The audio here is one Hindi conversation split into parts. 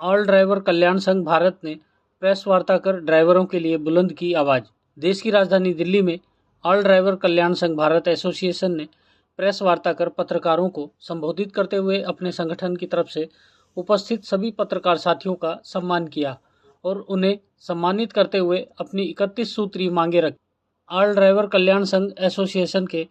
ऑल ड्राइवर कल्याण संघ भारत ने प्रेस वार्ता कर ड्राइवरों के लिए बुलंद की आवाज़। देश की राजधानी दिल्ली में ऑल ड्राइवर कल्याण संघ भारत एसोसिएशन ने प्रेस वार्ता कर पत्रकारों को संबोधित करते हुए अपने संगठन की तरफ से उपस्थित सभी पत्रकार साथियों का सम्मान किया और उन्हें सम्मानित करते हुए अपनी 31 सूत्री मांगे रखी। ऑल ड्राइवर कल्याण संघ एसोसिएशन के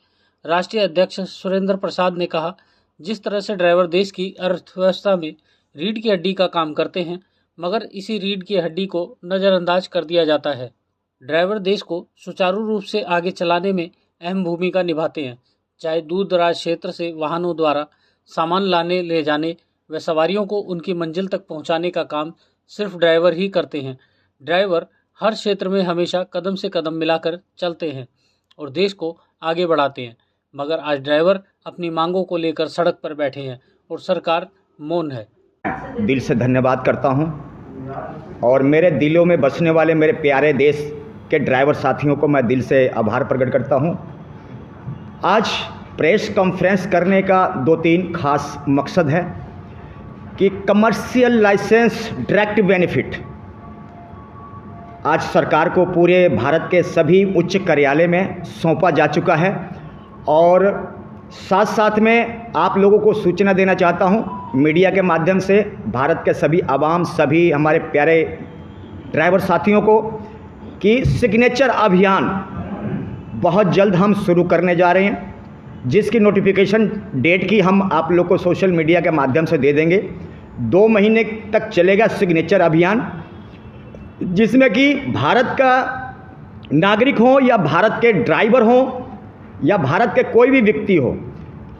राष्ट्रीय अध्यक्ष सुरेंद्र प्रसाद ने कहा, जिस तरह से ड्राइवर देश की अर्थव्यवस्था में रीढ़ की हड्डी का काम करते हैं, मगर इसी रीढ़ की हड्डी को नज़रअंदाज कर दिया जाता है। ड्राइवर देश को सुचारू रूप से आगे चलाने में अहम भूमिका निभाते हैं, चाहे दूर दराज क्षेत्र से वाहनों द्वारा सामान लाने ले जाने व सवारियों को उनकी मंजिल तक पहुंचाने का काम सिर्फ ड्राइवर ही करते हैं। ड्राइवर हर क्षेत्र में हमेशा कदम से कदम मिलाकर चलते हैं और देश को आगे बढ़ाते हैं, मगर आज ड्राइवर अपनी मांगों को लेकर सड़क पर बैठे हैं और सरकार मौन है। दिल से धन्यवाद करता हूं और मेरे दिलों में बसने वाले मेरे प्यारे देश के ड्राइवर साथियों को मैं दिल से आभार प्रकट करता हूं। आज प्रेस कॉन्फ्रेंस करने का 2-3 खास मकसद है कि कमर्शियल लाइसेंस डायरेक्ट बेनिफिट आज सरकार को पूरे भारत के सभी उच्च कार्यालय में सौंपा जा चुका है और साथ साथ में आप लोगों को सूचना देना चाहता हूं मीडिया के माध्यम से भारत के सभी आवाम, सभी हमारे प्यारे ड्राइवर साथियों को कि सिग्नेचर अभियान बहुत जल्द हम शुरू करने जा रहे हैं, जिसकी नोटिफिकेशन डेट की हम आप लोग को सोशल मीडिया के माध्यम से दे देंगे। 2 महीने तक चलेगा सिग्नेचर अभियान, जिसमें कि भारत का नागरिक हो या भारत के ड्राइवर हो या भारत के कोई भी व्यक्ति हो,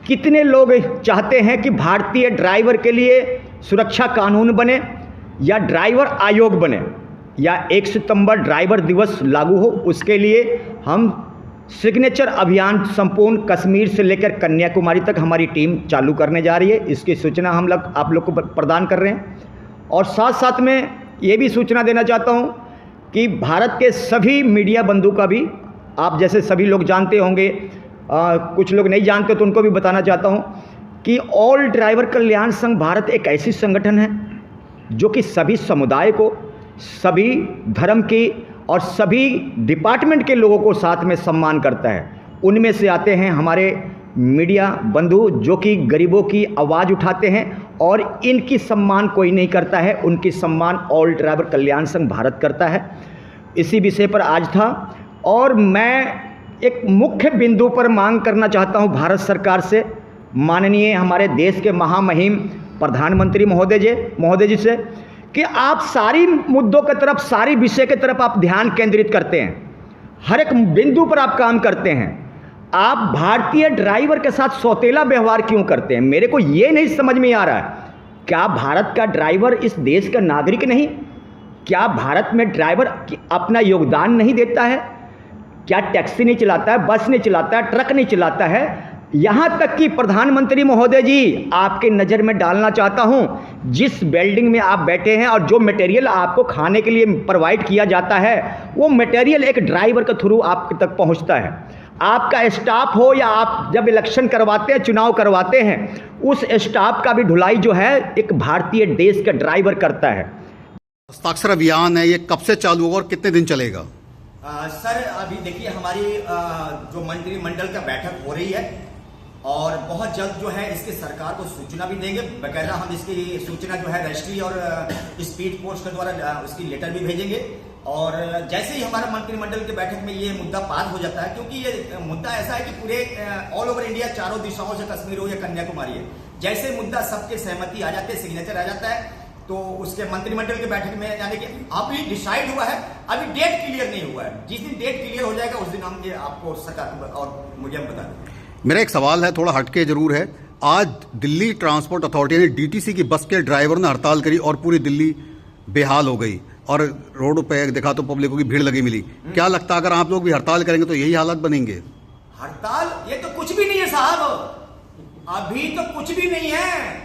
कितने लोग चाहते हैं कि भारतीय ड्राइवर के लिए सुरक्षा कानून बने या ड्राइवर आयोग बने या 1 सितंबर ड्राइवर दिवस लागू हो। उसके लिए हम सिग्नेचर अभियान संपूर्ण कश्मीर से लेकर कन्याकुमारी तक हमारी टीम चालू करने जा रही है। इसकी सूचना हम लोग आप लोग को प्रदान कर रहे हैं और साथ साथ में ये भी सूचना देना चाहता हूँ कि भारत के सभी मीडिया बंधु का भी, आप जैसे सभी लोग जानते होंगे, कुछ लोग नहीं जानते तो उनको भी बताना चाहता हूं कि ऑल ड्राइवर कल्याण संघ भारत एक ऐसी संगठन है जो कि सभी समुदाय को, सभी धर्म की और सभी डिपार्टमेंट के लोगों को साथ में सम्मान करता है। उनमें से आते हैं हमारे मीडिया बंधु जो कि गरीबों की आवाज़ उठाते हैं और इनकी सम्मान कोई नहीं करता है, उनकी सम्मान ऑल ड्राइवर कल्याण संघ भारत करता है। इसी विषय पर आज था और मैं एक मुख्य बिंदु पर मांग करना चाहता हूं भारत सरकार से, माननीय हमारे देश के महामहिम प्रधानमंत्री महोदय जी से, कि आप सारी मुद्दों की तरफ, सारी विषय की तरफ आप ध्यान केंद्रित करते हैं, हर एक बिंदु पर आप काम करते हैं। आप भारतीय ड्राइवर के साथ सौतेला व्यवहार क्यों करते हैं? मेरे को ये नहीं समझ में आ रहा है। क्या भारत का ड्राइवर इस देश का नागरिक नहीं? क्या भारत में ड्राइवर अपना योगदान नहीं देता है? क्या टैक्सी नहीं चलाता है, बस नहीं चलाता है, ट्रक नहीं चलाता है? यहाँ तक कि प्रधानमंत्री महोदय जी, आपके नज़र में डालना चाहता हूँ, जिस बिल्डिंग में आप बैठे हैं और जो मटेरियल आपको खाने के लिए प्रोवाइड किया जाता है, वो मटेरियल एक ड्राइवर के थ्रू आप तक पहुँचता है। आपका स्टाफ हो या आप जब इलेक्शन करवाते हैं, चुनाव करवाते हैं, उस स्टाफ का भी ढुलाई जो है एक भारतीय देश का ड्राइवर करता है। हस्ताक्षर अभियान है, ये कब से चालू होगा और कितने दिन चलेगा? सर अभी देखिए हमारी जो मंत्रिमंडल का बैठक हो रही है और बहुत जल्द जो है इसके सरकार को सूचना भी देंगे। बकायदा हम इसकी सूचना जो है रजिस्ट्री और स्पीड पोस्ट के द्वारा उसकी लेटर भी भेजेंगे और जैसे ही हमारा मंत्रिमंडल की बैठक में ये मुद्दा पास हो जाता है, क्योंकि ये मुद्दा ऐसा है कि पूरे ऑल ओवर इंडिया चारों दिशाओं से, कश्मीर हो या कन्याकुमारी है, जैसे मुद्दा सबके सहमति आ जाते हैं, सिग्नेचर आ जाता है, तो उसके मंत्रिमंडल की बैठक में यानी कि अभी डिसाइड हुआ है, अभी डेट क्लियर नहीं हुआ है। जिस दिन डेट क्लियर हो जाएगा उस दिन हम ये आपको सरकार और मुझे हम बता देंगे। मेरा एक सवाल है, थोड़ा हटके जरूर है। आज दिल्ली ट्रांसपोर्ट अथॉरिटी ने डीटीसी की बस के ड्राइवर ने हड़ताल करी और पूरी दिल्ली बेहाल हो गई और रोड पे देखा तो पब्लिकों की भीड़ लगी मिली। क्या लगता है अगर आप लोग भी हड़ताल करेंगे तो यही हालत बनेंगे? हड़ताल ये तो कुछ भी नहीं है साहब, अभी तो कुछ भी नहीं है।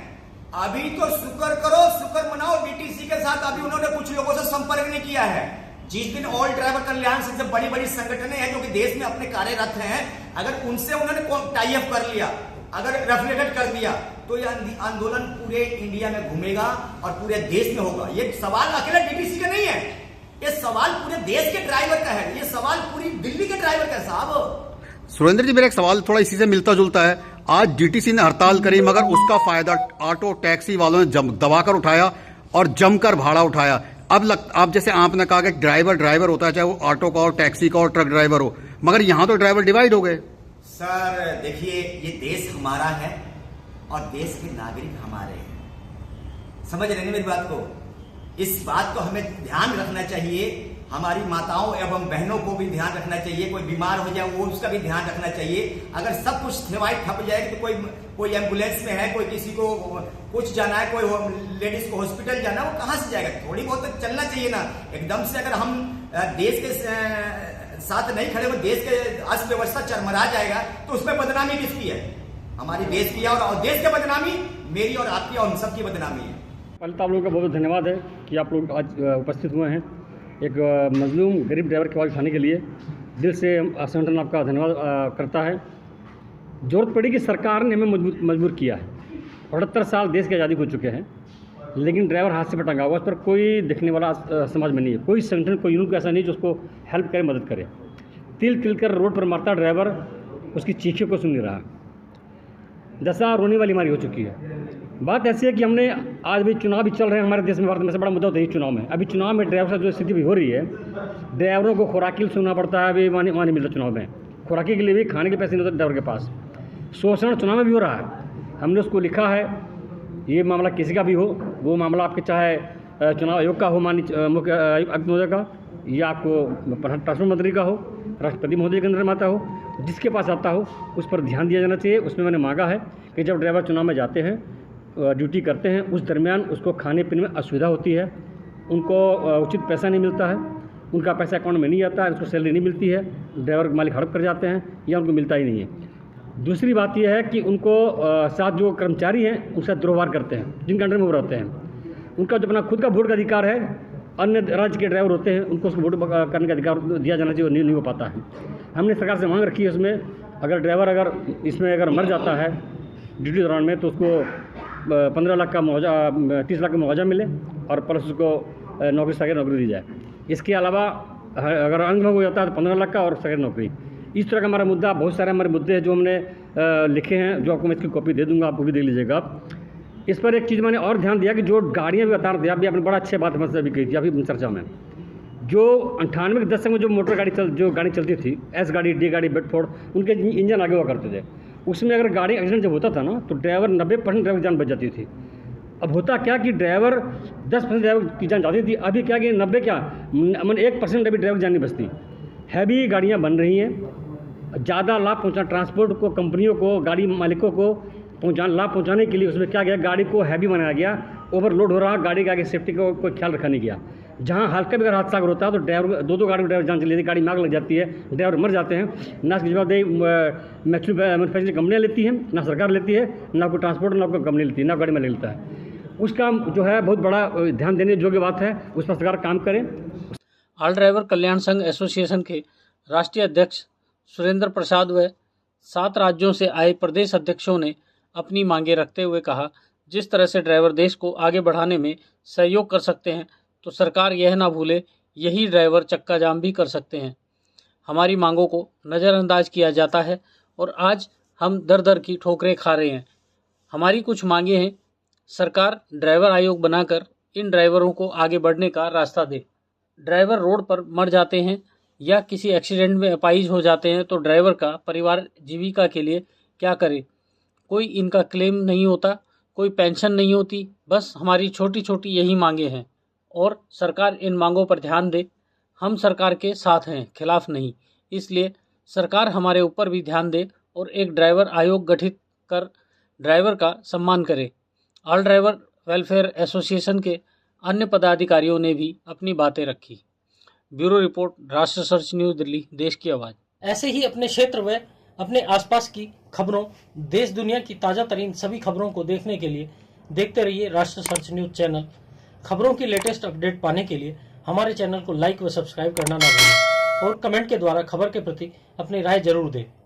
अभी तो शुक्र करो, शुक्र मनाओ, डीटीसी के साथ अभी उन्होंने कुछ लोगों से संपर्क नहीं किया है। जिस दिन ऑल ड्राइवर कल्याण से बड़ी बड़ी संगठनें हैं जो कि देश में अपने कार्यरत हैं, अगर उनसे उन्होंने टाई अप कर लिया, अगर रेफिलेटेड कर दिया, तो यह आंदोलन पूरे इंडिया में घूमेगा और पूरे देश में होगा। ये सवाल अकेला डीटीसी का नहीं है, ये सवाल पूरे देश के ड्राइवर का है, ये सवाल पूरी दिल्ली के ड्राइवर का है साहब। सुरेंद्र जी, मेरा एक सवाल थोड़ा इसी से मिलता जुलता है। आज डीटीसी ने हड़ताल करी, मगर उसका फायदा ऑटो टैक्सी वालों ने दबाकर उठाया और जमकर भाड़ा उठाया। अब जैसे आपने कहा कि ड्राइवर होता है, चाहे वो ऑटो का हो, टैक्सी का हो, ट्रक ड्राइवर हो, मगर यहां तो ड्राइवर डिवाइड हो गए। सर देखिए, ये देश हमारा है और देश के नागरिक हमारे हैं, समझ रहे हैं मेरी बात को? इस बात को हमें ध्यान रखना चाहिए, हमारी माताओं एवं बहनों को भी ध्यान रखना चाहिए। कोई बीमार हो जाए वो उसका भी ध्यान रखना चाहिए। अगर सब कुछ सेवाएं ठप जाएगी तो कोई एम्बुलेंस में है, कोई किसी को कुछ जाना है, कोई लेडीज को हॉस्पिटल जाना है, वो कहां से जाएगा? थोड़ी बहुत तो चलना चाहिए ना। एकदम से अगर हम देश के साथ नहीं खड़े, वो देश के अर्थव्यवस्था चरमरा जाएगा, तो उसमें बदनामी किसकी है? हमारी देश की है, और देश की बदनामी मेरी और आपकी और हम सबकी बदनामी है। पहले तो आप लोगों का बहुत धन्यवाद है कि आप लोग आज उपस्थित हुए हैं एक मजलूम गरीब ड्राइवर की आवाज़ उठाने के लिए। दिल से संगठन आपका धन्यवाद करता है। जरूरत पड़ी कि सरकार ने हमें मजबूर किया है। 78 साल देश की आज़ादी हो चुके हैं, लेकिन ड्राइवर हाथ से टंगा हुआ, उस पर कोई देखने वाला समाज में नहीं है। कोई संगठन, कोई यूनिट ऐसा नहीं जो उसको हेल्प करे, मदद करे। तिल तिल कर रोड पर मारता ड्राइवर, उसकी चीखों को सुन नहीं रहा। दशा रोने वाली हमारी हो चुकी है। बात ऐसी है कि हमने आज भी चुनाव भी चल रहे हैं हमारे देश में, भारत में। से बड़ा मुद्दा होता है चुनाव में। अभी चुनाव में ड्राइवर से जो स्थिति भी हो रही है, ड्राइवरों को खुराकी सुनना पड़ता है। अभी वहाँ नहीं मिलता चुनाव में, खुराकी के लिए भी खाने के पैसे नहीं होते ड्राइवर के पास। शोषण चुनाव में भी हो रहा है। हमने उसको लिखा है, ये मामला किसी का भी हो, वो मामला आपके चाहे चुनाव आयोग का हो, माननीय मुख्य आयुक्त महोदय का, या आपको ट्रांसपोर्ट मंत्री का हो, राष्ट्रपति महोदय के अंदर में आता हो, जिसके पास आता हो, उस पर ध्यान दिया जाना चाहिए। उसमें मैंने मांगा है कि जब ड्राइवर चुनाव में जाते हैं, ड्यूटी करते हैं, उस दरमियान उसको खाने पीने में असुविधा होती है, उनको उचित पैसा नहीं मिलता है, उनका पैसा अकाउंट में नहीं आता है, उसको सैलरी नहीं मिलती है, ड्राइवर मालिक हड़प कर जाते हैं या उनको मिलता ही नहीं है। दूसरी बात यह है कि उनको साथ जो कर्मचारी हैं उनसे दुर्व्यवहार करते हैं, जिनके अंडर में वो रहते हैं। उनका जो अपना खुद का वोट का अधिकार है, अन्य राज्य के ड्राइवर होते हैं, उनको उसको वोट करने का अधिकार दिया जाना चाहिए, नहीं हो पाता है। हमने सरकार से मांग रखी है उसमें, अगर ड्राइवर इसमें मर जाता है ड्यूटी दौरान में, तो उसको 15 लाख का मुआवजा, 30 लाख का मुआवजा मिले और प्लस उसको नौकरी सरकारी नौकरी दी जाए। इसके अलावा अगर अंग हो जाता है तो 15 लाख का और सरकारी नौकरी। इस तरह का हमारा मुद्दा, बहुत सारे हमारे मुद्दे हैं जो हमने लिखे हैं, जो आपको मैं इसकी कॉपी दे दूंगा, आपको भी देख लीजिएगा आप। इस पर एक चीज़ मैंने और ध्यान दिया कि जो गाड़ियाँ भी बता रहे थे, अभी आपने बड़ा अच्छी बात हमसे अभी कही थी अभी चर्चा में, जो 98 के दशक में जो मोटर गाड़ी गाड़ी चलती थी, एस गाड़ी, डी गाड़ी, बेडफोर्ड, उनके इंजन आगे हुआ करते थे। उसमें अगर गाड़ी एक्सीडेंट जब होता था ना, तो ड्राइवर 90% ड्राइवर की जान बच जाती थी। अब होता क्या कि ड्राइवर 10% ड्राइवर की जान जाती थी। अभी क्या कि 90 क्या 1% अभी ड्राइवर की जान नहीं बचती। हैवी गाड़ियाँ बन रही हैं, ज़्यादा लाभ पहुँचाना, ट्रांसपोर्ट को, कंपनियों को, गाड़ी मालिकों को लाभ पहुँचाने के लिए उसमें क्या गया, गाड़ी को हैवी बनाया गया, ओवरलोड हो रहा, गाड़ी का आगे सेफ्टी का कोई ख्याल रखा नहीं गया। जहाँ हल्का भी अगर हादसा होता है तो ड्राइवर, दो गाड़ी में ड्राइवर जान चली जाती है, गाड़ी में आग लग जाती है, ड्राइवर मर जाते हैं। ना इसकी जवाबदेही मैन्युफैक्चरिंग कंपनियाँ लेती हैं, ना सरकार लेती है, ना कोई ट्रांसपोर्ट, ना कोई कंपनी लेती है, ना गाड़ी में लेता है। उसका जो है बहुत बड़ा ध्यान देने योग्य बात है, उस पर सरकार काम करे। ऑल ड्राइवर कल्याण संघ एसोसिएशन के राष्ट्रीय अध्यक्ष सुरेंद्र प्रसाद व 7 राज्यों से आए प्रदेश अध्यक्षों ने अपनी मांगे रखते हुए कहा, जिस तरह से ड्राइवर देश को आगे बढ़ाने में सहयोग कर सकते हैं, तो सरकार यह ना भूले यही ड्राइवर चक्का जाम भी कर सकते हैं। हमारी मांगों को नज़रअंदाज किया जाता है और आज हम दर दर की ठोकरें खा रहे हैं। हमारी कुछ मांगे हैं, सरकार ड्राइवर आयोग बनाकर इन ड्राइवरों को आगे बढ़ने का रास्ता दे। ड्राइवर रोड पर मर जाते हैं या किसी एक्सीडेंट में अपाहिज हो जाते हैं तो ड्राइवर का परिवार जीविका के लिए क्या करे? कोई इनका क्लेम नहीं होता, कोई पेंशन नहीं होती। बस हमारी छोटी छोटी यही मांगे हैं और सरकार इन मांगों पर ध्यान दे। हम सरकार के साथ हैं, खिलाफ नहीं। इसलिए सरकार हमारे ऊपर भी ध्यान दे और एक ड्राइवर आयोग गठित कर ड्राइवर का सम्मान करे। ऑल ड्राइवर वेलफेयर एसोसिएशन के अन्य पदाधिकारियों ने भी अपनी बातें रखी। ब्यूरो रिपोर्ट, राष्ट्र सर्च न्यूज़ दिल्ली, देश की आवाज़। ऐसे ही अपने क्षेत्र व अपने आसपास की खबरों, देश दुनिया की ताज़ा तरीन सभी खबरों को देखने के लिए देखते रहिए राष्ट्र सर्च न्यूज़ चैनल। खबरों की लेटेस्ट अपडेट पाने के लिए हमारे चैनल को लाइक व सब्सक्राइब करना ना भूलें और कमेंट के द्वारा खबर के प्रति अपनी राय जरूर दें।